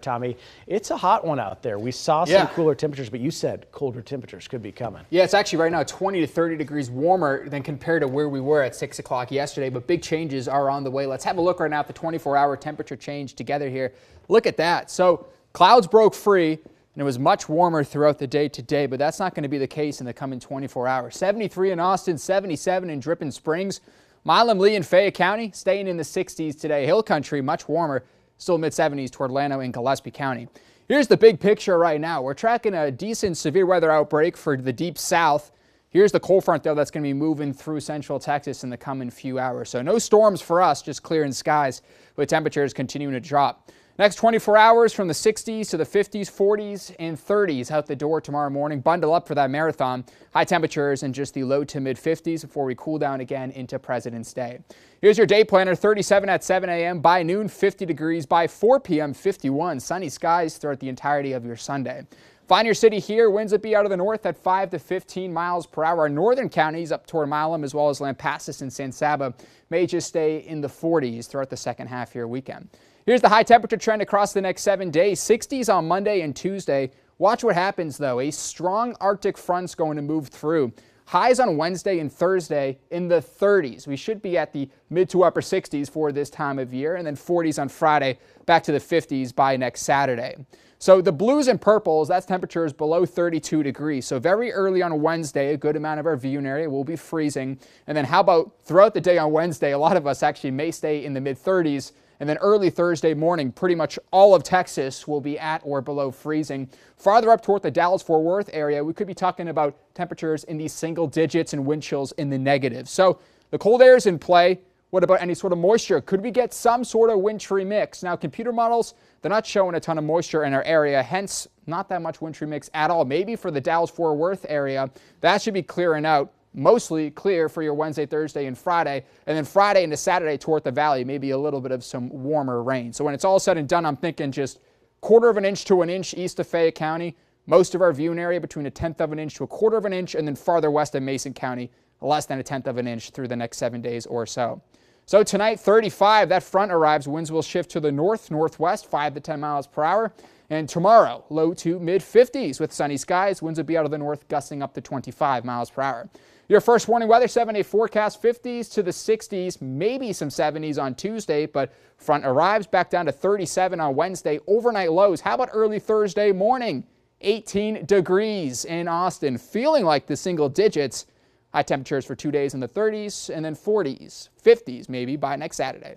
Tommy, it's a hot one out there. We saw some cooler temperatures, but you said colder temperatures could be coming. Yeah, it's actually right now 20 to 30 degrees warmer than compared to where we were at 6 o'clock yesterday, but big changes are on the way. Let's have a look right now at the 24-hour temperature change together here. Look at that. So clouds broke free, and it was much warmer throughout the day today, but that's not going to be the case in the coming 24 hours. 73 in Austin, 77 in Dripping Springs. Milam, Lee, and Fayette County staying in the 60s today. Hill Country, much warmer. Still mid-70s toward Llano and Gillespie County. Here's the big picture right now. We're tracking a decent severe weather outbreak for the deep south. Here's the cold front, though, that's going to be moving through central Texas in the coming few hours. So no storms for us, just clearing skies with temperatures continuing to drop. Next 24 hours from the 60s to the 50s, 40s, and 30s out the door tomorrow morning. Bundle up for that marathon. High temperatures in just the low to mid 50s before we cool down again into President's Day. Here's your day planner. 37 at 7 a.m. By noon, 50 degrees. By 4 p.m., 51. Sunny skies throughout the entirety of your Sunday. Find your city here. Winds will be out of the north at 5 to 15 miles per hour. Our northern counties up toward Milam as well as Lampasas and San Saba may just stay in the 40s throughout the second half of your weekend. Here's the high temperature trend across the next 7 days. 60s on Monday and Tuesday. Watch what happens, though. A strong Arctic front's going to move through. Highs on Wednesday and Thursday in the 30s. We should be at the mid to upper 60s for this time of year, and then 40s on Friday, back to the 50s by next Saturday. So the blues and purples, that's temperatures below 32 degrees. So very early on Wednesday, a good amount of our viewing area will be freezing. And then how about throughout the day on Wednesday, a lot of us actually may stay in the mid 30s. And then early Thursday morning, pretty much all of Texas will be at or below freezing. Farther up toward the Dallas-Fort Worth area, we could be talking about temperatures in the single digits and wind chills in the negatives. So the cold air is in play. What about any sort of moisture? Could we get some sort of wintry mix? Now, computer models, they're not showing a ton of moisture in our area, hence not that much wintry mix at all. Maybe for the Dallas-Fort Worth area, that should be clearing out. Mostly clear for your Wednesday, Thursday, and Friday. And then Friday into Saturday toward the valley, maybe a little bit of some warmer rain. So when it's all said and done, I'm thinking just 1/4 of an inch to 1 inch east of Fayette County. Most of our viewing area between 1/10 of an inch to 1/4 of an inch. And then farther west of Mason County, less than 1/10 of an inch through the next 7 days or so. So tonight, 35, that front arrives. Winds will shift to the north, northwest, 5 to 10 miles per hour. And tomorrow, low to mid 50s with sunny skies. Winds will be out of the north, gusting up to 25 miles per hour. Your first warning weather, 7-day forecast, 50s to the 60s, maybe some 70s on Tuesday, but front arrives back down to 37 on Wednesday. Overnight lows. How about early Thursday morning? 18 degrees in Austin, feeling like the single digits. High temperatures for 2 days in the 30s and then 40s, 50s maybe by next Saturday.